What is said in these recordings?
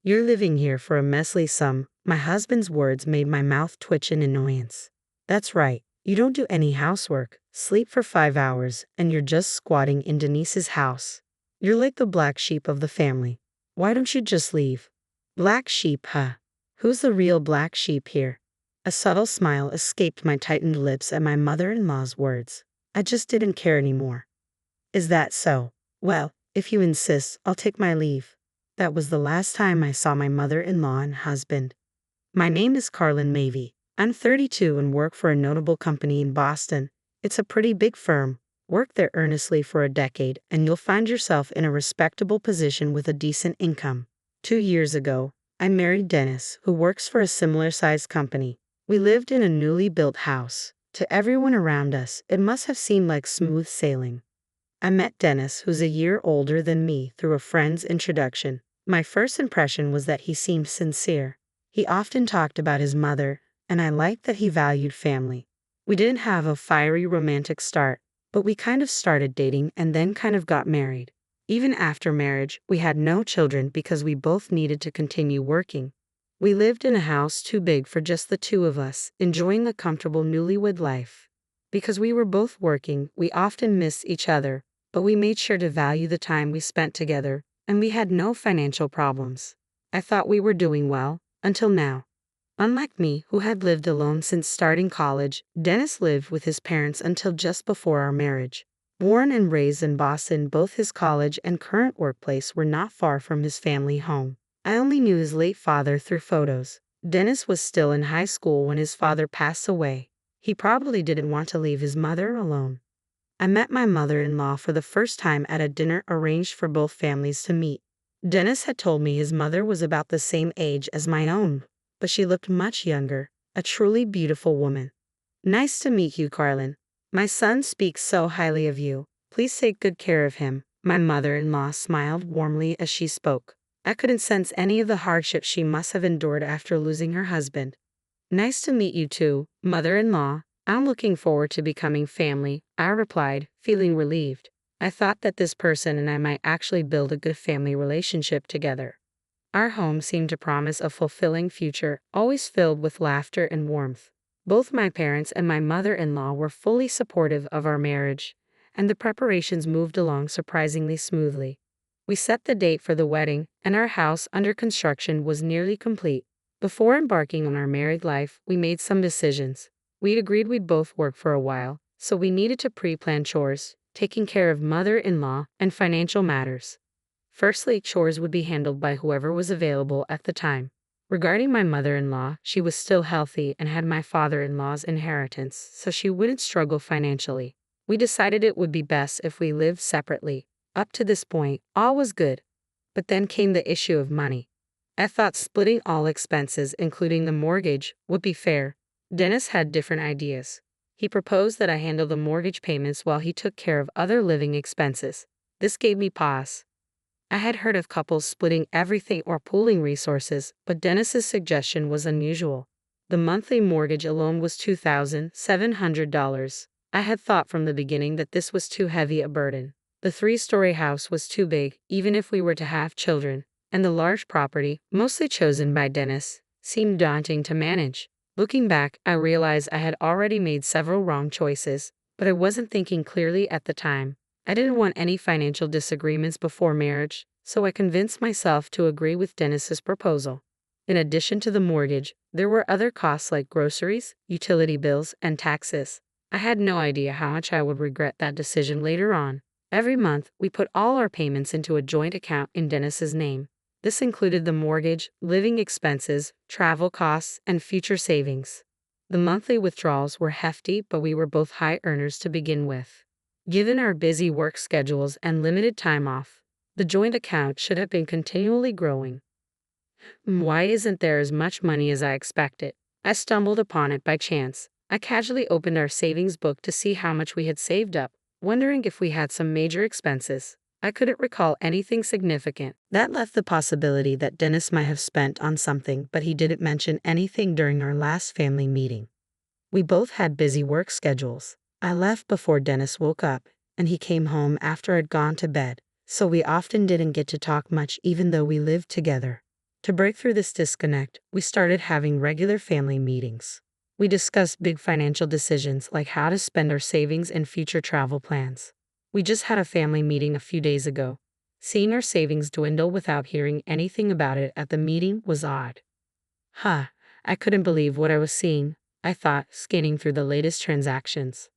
You're living here for a measly sum. My husband's words made my mouth twitch in annoyance. That's right. You don't do any housework, sleep for 5 hours, and you're just squatting in Denise's house. You're like the black sheep of the family. Why don't you just leave? Black sheep, huh? Who's the real black sheep here? A subtle smile escaped my tightened lips at my mother-in-law's words. I just didn't care anymore. Is that so? Well, if you insist, I'll take my leave. That was the last time I saw my mother-in-law and husband. My name is Carlen Mavy. I'm 32 and work for a notable company in Boston. It's a pretty big firm. Work there earnestly for a decade, and you'll find yourself in a respectable position with a decent income. 2 years ago, I married Dennis, who works for a similar-sized company. We lived in a newly built house. To everyone around us, it must have seemed like smooth sailing. I met Dennis, who's a year older than me, through a friend's introduction. My first impression was that he seemed sincere. He often talked about his mother, and I liked that he valued family. We didn't have a fiery romantic start, but we kind of started dating and then kind of got married. Even after marriage, we had no children because we both needed to continue working. We lived in a house too big for just the two of us, enjoying the comfortable newlywed life. Because we were both working, we often missed each other, but we made sure to value the time we spent together, and we had no financial problems. I thought we were doing well, until now. Unlike me, who had lived alone since starting college, Dennis lived with his parents until just before our marriage. Born and raised in Boston, both his college and current workplace were not far from his family home. I only knew his late father through photos. Dennis was still in high school when his father passed away. He probably didn't want to leave his mother alone. I met my mother-in-law for the first time at a dinner arranged for both families to meet. Dennis had told me his mother was about the same age as my own, but she looked much younger, a truly beautiful woman. Nice to meet you, Carlen. My son speaks so highly of you. Please take good care of him. My mother-in-law smiled warmly as she spoke. I couldn't sense any of the hardship she must have endured after losing her husband. Nice to meet you too, mother-in-law. I'm looking forward to becoming family, I replied, feeling relieved. I thought that this person and I might actually build a good family relationship together. Our home seemed to promise a fulfilling future, always filled with laughter and warmth. Both my parents and my mother-in-law were fully supportive of our marriage, and the preparations moved along surprisingly smoothly. We set the date for the wedding, and our house under construction was nearly complete. Before embarking on our married life, we made some decisions. We agreed we'd both work for a while, so we needed to pre-plan chores, taking care of mother-in-law, and financial matters. Firstly, chores would be handled by whoever was available at the time. Regarding my mother-in-law, she was still healthy and had my father-in-law's inheritance, so she wouldn't struggle financially. We decided it would be best if we lived separately. Up to this point, all was good. But then came the issue of money. I thought splitting all expenses, including the mortgage, would be fair. Dennis had different ideas. He proposed that I handle the mortgage payments while he took care of other living expenses. This gave me pause. I had heard of couples splitting everything or pooling resources, but Dennis's suggestion was unusual. The monthly mortgage alone was $2,700. I had thought from the beginning that this was too heavy a burden. The 3-story house was too big, even if we were to have children, and the large property, mostly chosen by Dennis, seemed daunting to manage. Looking back, I realized I had already made several wrong choices, but I wasn't thinking clearly at the time. I didn't want any financial disagreements before marriage, so I convinced myself to agree with Dennis's proposal. In addition to the mortgage, there were other costs like groceries, utility bills, and taxes. I had no idea how much I would regret that decision later on. Every month, we put all our payments into a joint account in Dennis's name. This included the mortgage, living expenses, travel costs, and future savings. The monthly withdrawals were hefty, but we were both high earners to begin with. Given our busy work schedules and limited time off, the joint account should have been continually growing. Why isn't there as much money as I expected? I stumbled upon it by chance. I casually opened our savings book to see how much we had saved up, wondering if we had some major expenses. I couldn't recall anything significant. That left the possibility that Dennis might have spent on something, but he didn't mention anything during our last family meeting. We both had busy work schedules. I left before Dennis woke up, and he came home after I'd gone to bed, so we often didn't get to talk much even though we lived together. To break through this disconnect, we started having regular family meetings. We discussed big financial decisions like how to spend our savings and future travel plans. We just had a family meeting a few days ago. Seeing our savings dwindle without hearing anything about it at the meeting was odd. Huh, I couldn't believe what I was seeing, I thought, scanning through the latest transactions.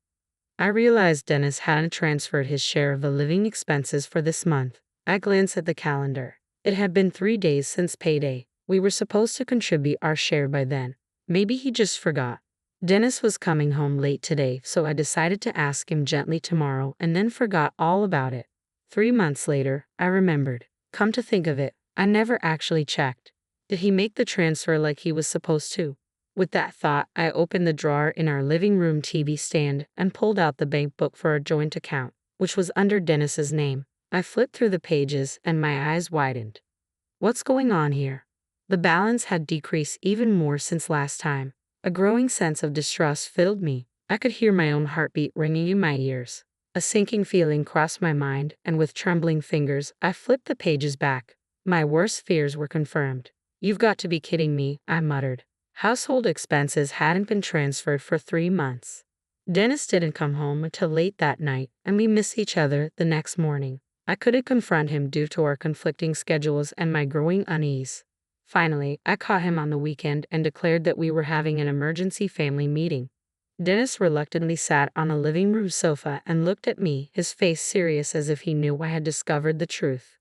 I realized Dennis hadn't transferred his share of the living expenses for this month. I glanced at the calendar. It had been 3 days since payday. We were supposed to contribute our share by then. Maybe he just forgot. Dennis was coming home late today, so I decided to ask him gently tomorrow and then forgot all about it. 3 months later, I remembered. Come to think of it, I never actually checked. Did he make the transfer like he was supposed to? With that thought, I opened the drawer in our living room TV stand and pulled out the bank book for our joint account, which was under Dennis's name. I flipped through the pages and my eyes widened. What's going on here? The balance had decreased even more since last time. A growing sense of distrust filled me. I could hear my own heartbeat ringing in my ears. A sinking feeling crossed my mind, and with trembling fingers, I flipped the pages back. My worst fears were confirmed. You've got to be kidding me, I muttered. Household expenses hadn't been transferred for 3 months. Dennis didn't come home until late that night, and we missed each other the next morning. I couldn't confront him due to our conflicting schedules and my growing unease. Finally, I caught him on the weekend and declared that we were having an emergency family meeting. Dennis reluctantly sat on a living room sofa and looked at me, his face serious as if he knew I had discovered the truth.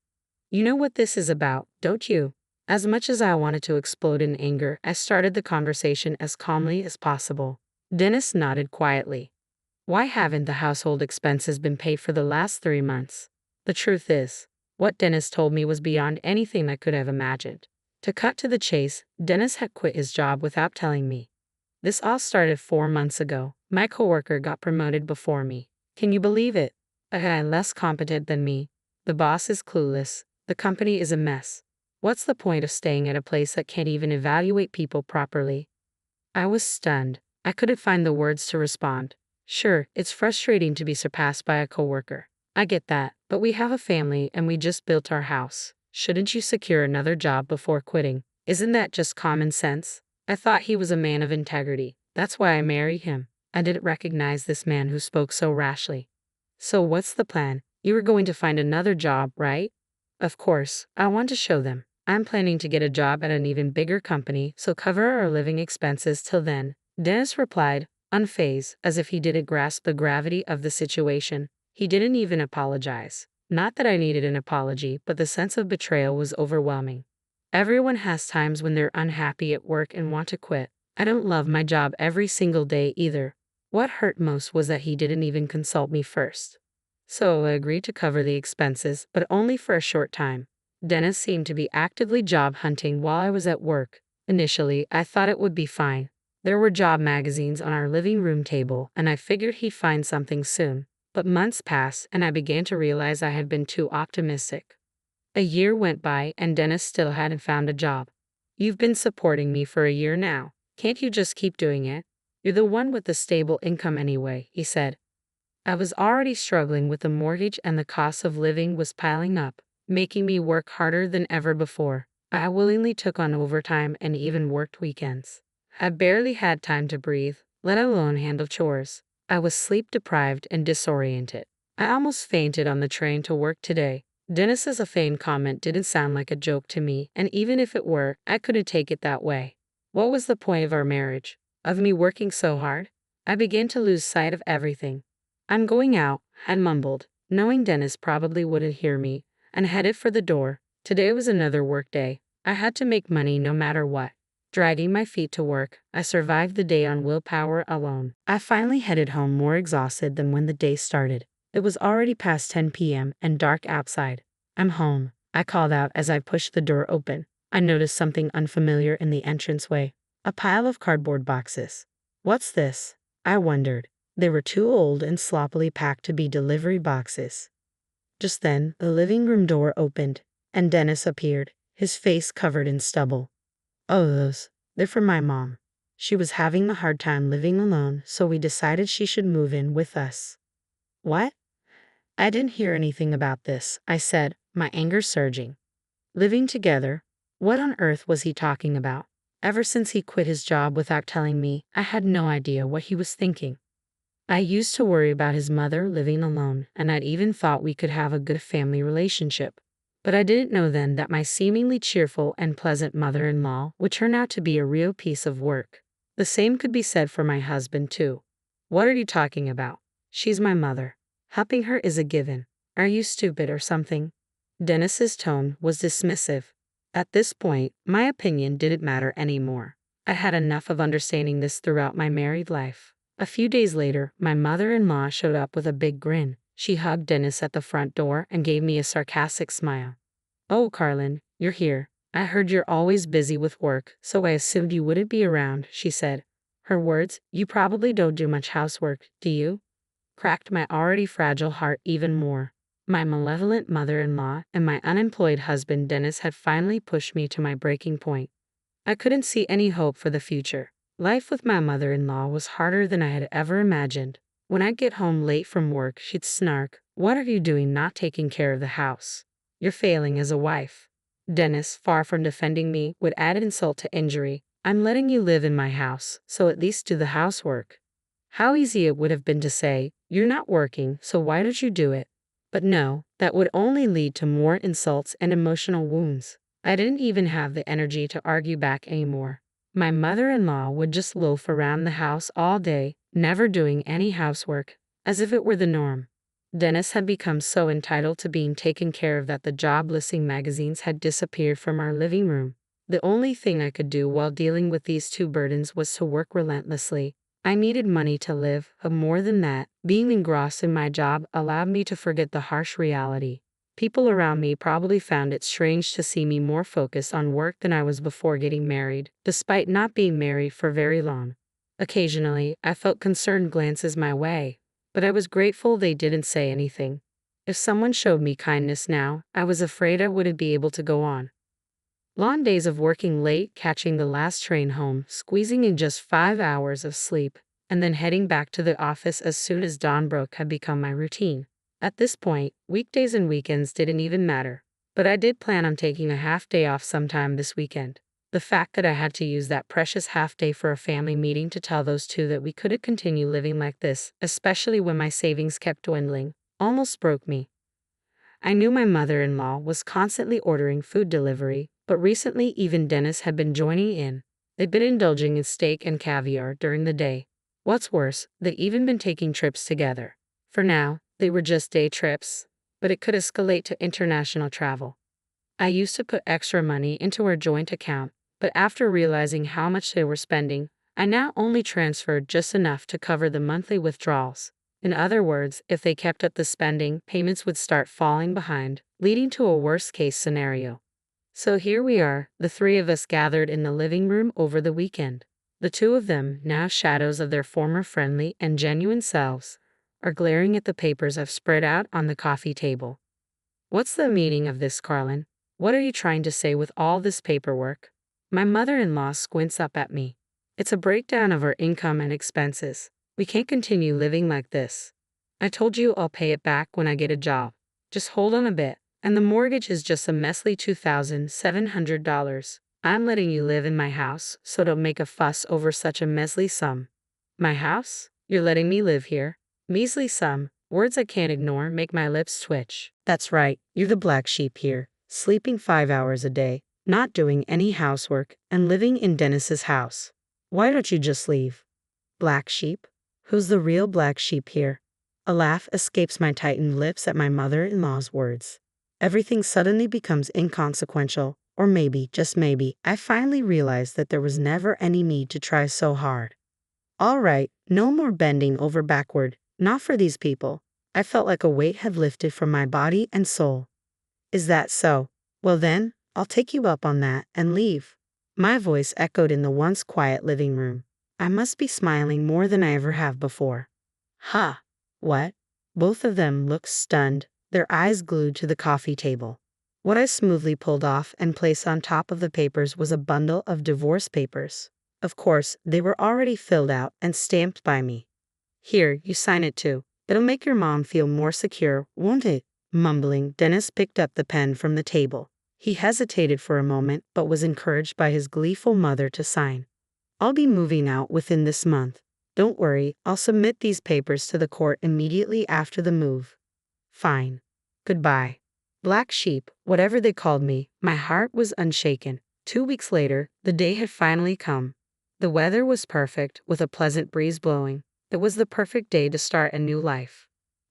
You know what this is about, don't you? As much as I wanted to explode in anger, I started the conversation as calmly as possible. Dennis nodded quietly. Why haven't the household expenses been paid for the last 3 months? The truth is, what Dennis told me was beyond anything I could have imagined. To cut to the chase, Dennis had quit his job without telling me. This all started 4 months ago. My coworker got promoted before me. Can you believe it? A guy less competent than me. The boss is clueless. The company is a mess. What's the point of staying at a place that can't even evaluate people properly? I was stunned. I couldn't find the words to respond. Sure, it's frustrating to be surpassed by a coworker. I get that, but we have a family and we just built our house. Shouldn't you secure another job before quitting? Isn't that just common sense? I thought he was a man of integrity. That's why I married him. I didn't recognize this man who spoke so rashly. So what's the plan? You were going to find another job, right? Of course, I want to show them. I'm planning to get a job at an even bigger company, so cover our living expenses till then. Dennis replied, unfazed, as if he didn't grasp the gravity of the situation. He didn't even apologize. Not that I needed an apology, but the sense of betrayal was overwhelming. Everyone has times when they're unhappy at work and want to quit. I don't love my job every single day either. What hurt most was that he didn't even consult me first. So I agreed to cover the expenses, but only for a short time. Dennis seemed to be actively job hunting while I was at work. Initially, I thought it would be fine. There were job magazines on our living room table, and I figured he'd find something soon. But months passed, and I began to realize I had been too optimistic. A year went by, and Dennis still hadn't found a job. You've been supporting me for a year now. Can't you just keep doing it? You're the one with the stable income anyway, he said. I was already struggling with the mortgage and the cost of living was piling up, making me work harder than ever before. I willingly took on overtime and even worked weekends. I barely had time to breathe, let alone handle chores. I was sleep-deprived and disoriented. I almost fainted on the train to work today. Dennis's feigned comment didn't sound like a joke to me, and even if it were, I couldn't take it that way. What was the point of our marriage? Of me working so hard? I began to lose sight of everything. I'm going out, I mumbled, knowing Dennis probably wouldn't hear me, and headed for the door. Today was another work day. I had to make money no matter what. Dragging my feet to work, I survived the day on willpower alone. I finally headed home more exhausted than when the day started. It was already past 10 p.m. and dark outside. I'm home, I called out as I pushed the door open. I noticed something unfamiliar in the entranceway. A pile of cardboard boxes. What's this? I wondered. They were too old and sloppily packed to be delivery boxes. Just then, the living room door opened, and Dennis appeared, his face covered in stubble. Oh, they're for my mom. She was having a hard time living alone, so we decided she should move in with us. What? I didn't hear anything about this, I said, my anger surging. Living together? What on earth was he talking about? Ever since he quit his job without telling me, I had no idea what he was thinking. I used to worry about his mother living alone, and I'd even thought we could have a good family relationship. But I didn't know then that my seemingly cheerful and pleasant mother-in-law would turn out to be a real piece of work. The same could be said for my husband, too. What are you talking about? She's my mother. Helping her is a given. Are you stupid or something? Dennis's tone was dismissive. At this point, my opinion didn't matter anymore. I had enough of understanding this throughout my married life. A few days later, my mother-in-law showed up with a big grin. She hugged Dennis at the front door and gave me a sarcastic smile. "Oh, Carlen, you're here. I heard you're always busy with work, so I assumed you wouldn't be around," she said. Her words, "You probably don't do much housework, do you?" cracked my already fragile heart even more. My malevolent mother-in-law and my unemployed husband Dennis had finally pushed me to my breaking point. I couldn't see any hope for the future. Life with my mother-in-law was harder than I had ever imagined. When I'd get home late from work, she'd snark, "What are you doing not taking care of the house? You're failing as a wife." Dennis, far from defending me, would add insult to injury. "I'm letting you live in my house, so at least do the housework." How easy it would have been to say, "You're not working, so why don't you do it?" But no, that would only lead to more insults and emotional wounds. I didn't even have the energy to argue back anymore. My mother-in-law would just loaf around the house all day, never doing any housework, as if it were the norm. Dennis had become so entitled to being taken care of that the job listing magazines had disappeared from our living room. The only thing I could do while dealing with these two burdens was to work relentlessly. I needed money to live, but more than that, being engrossed in my job allowed me to forget the harsh reality. People around me probably found it strange to see me more focused on work than I was before getting married, despite not being married for very long. Occasionally, I felt concerned glances my way, but I was grateful they didn't say anything. If someone showed me kindness now, I was afraid I wouldn't be able to go on. Long days of working late, catching the last train home, squeezing in just 5 hours of sleep, and then heading back to the office as soon as dawn broke had become my routine. At this point, weekdays and weekends didn't even matter. But I did plan on taking a half day off sometime this weekend. The fact that I had to use that precious half day for a family meeting to tell those two that we couldn't continue living like this, especially when my savings kept dwindling, almost broke me. I knew my mother-in-law was constantly ordering food delivery, but recently even Dennis had been joining in. They'd been indulging in steak and caviar during the day. What's worse, they'd even been taking trips together. For now, they were just day trips, but it could escalate to international travel. I used to put extra money into our joint account, but after realizing how much they were spending, I now only transferred just enough to cover the monthly withdrawals. In other words, if they kept up the spending, payments would start falling behind, leading to a worst-case scenario. So here we are, the three of us gathered in the living room over the weekend. The two of them, now shadows of their former friendly and genuine selves, are glaring at the papers I've spread out on the coffee table. "What's the meaning of this, Carlen? What are you trying to say with all this paperwork?" My mother-in-law squints up at me. "It's a breakdown of our income and expenses. We can't continue living like this. I told you I'll pay it back when I get a job. Just hold on a bit. And the mortgage is just a measly $2,700. I'm letting you live in my house, so don't make a fuss over such a measly sum." "My house? You're letting me live here?" Measly sum. Words I can't ignore make my lips twitch. That's right, you're the black sheep here, sleeping 5 hours a day, not doing any housework, and living in Dennis's house. Why don't you just leave? Black sheep? Who's the real black sheep here? A laugh escapes my tightened lips at my mother-in-law's words. Everything suddenly becomes inconsequential, or maybe, just maybe, I finally realized that there was never any need to try so hard. All right, no more bending over backward, not for these people. I felt like a weight had lifted from my body and soul. Is that so? Well then, I'll take you up on that and leave. My voice echoed in the once quiet living room. I must be smiling more than I ever have before. Ha! What? Both of them looked stunned, their eyes glued to the coffee table. What I smoothly pulled off and placed on top of the papers was a bundle of divorce papers. Of course, they were already filled out and stamped by me. "Here, you sign it too. It'll make your mom feel more secure, won't it?" Mumbling, Dennis picked up the pen from the table. He hesitated for a moment but was encouraged by his gleeful mother to sign. I'll be moving out within this month. Don't worry, I'll submit these papers to the court immediately after the move. Fine. Goodbye. Black sheep, whatever they called me, my heart was unshaken. 2 weeks later, the day had finally come. The weather was perfect, with a pleasant breeze blowing. It was the perfect day to start a new life.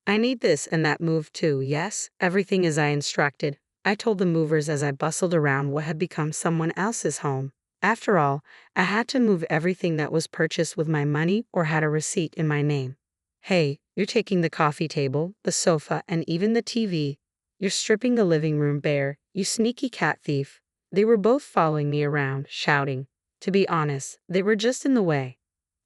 I need this and that move too, yes, everything as I instructed, I told the movers as I bustled around what had become someone else's home. After all, I had to move everything that was purchased with my money or had a receipt in my name. Hey, you're taking the coffee table, the sofa, and even the TV. You're stripping the living room bare, you sneaky cat thief. They were both following me around, shouting. To be honest, they were just in the way.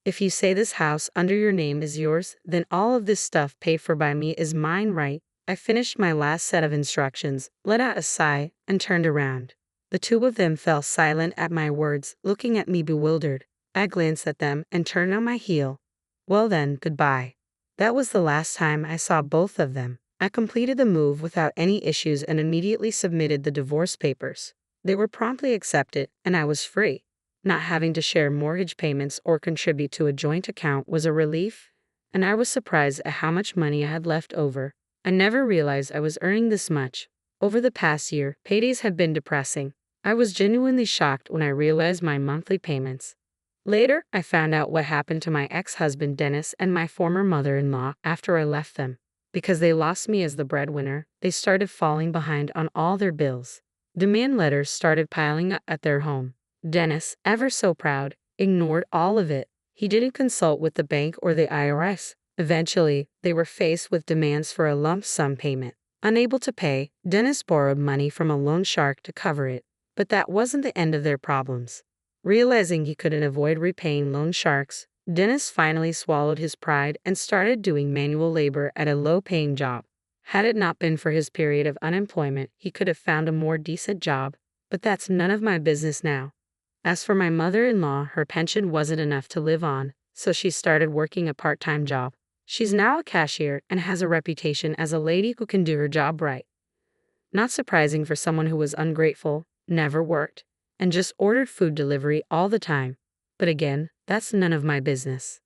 If you say this house under your name is yours, then all of this stuff paid for by me is mine, right? I finished my last set of instructions, let out a sigh, and turned around. The two of them fell silent at my words, looking at me bewildered. I glanced at them and turned on my heel. Well then, goodbye. That was the last time I saw both of them. I completed the move without any issues and immediately submitted the divorce papers. They were promptly accepted, and I was free. Not having to share mortgage payments or contribute to a joint account was a relief, and I was surprised at how much money I had left over. I never realized I was earning this much. Over the past year, paydays have been depressing. I was genuinely shocked when I realized my monthly payments. Later, I found out what happened to my ex-husband Dennis and my former mother-in-law after I left them. Because they lost me as the breadwinner, they started falling behind on all their bills. Demand letters started piling up at their home. Dennis, ever so proud, ignored all of it. He didn't consult with the bank or the IRS. Eventually, they were faced with demands for a lump sum payment. Unable to pay, Dennis borrowed money from a loan shark to cover it. But that wasn't the end of their problems. Realizing he couldn't avoid repaying loan sharks, Dennis finally swallowed his pride and started doing manual labor at a low-paying job. Had it not been for his period of unemployment, he could have found a more decent job, but that's none of my business now. As for my mother-in-law, her pension wasn't enough to live on, so she started working a part-time job. She's now a cashier and has a reputation as a lady who can do her job right. Not surprising for someone who was ungrateful, never worked, and just ordered food delivery all the time. But again, that's none of my business.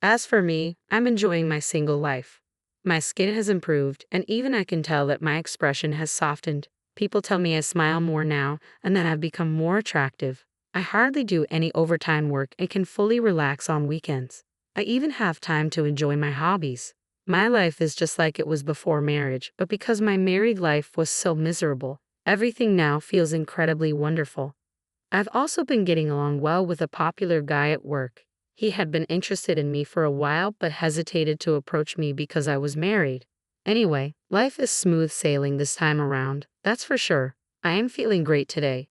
As for me, I'm enjoying my single life. My skin has improved, and even I can tell that my expression has softened. People tell me I smile more now, and that I've become more attractive. I hardly do any overtime work and can fully relax on weekends. I even have time to enjoy my hobbies. My life is just like it was before marriage, but because my married life was so miserable, everything now feels incredibly wonderful. I've also been getting along well with a popular guy at work. He had been interested in me for a while but hesitated to approach me because I was married. Anyway, life is smooth sailing this time around, that's for sure. I am feeling great today.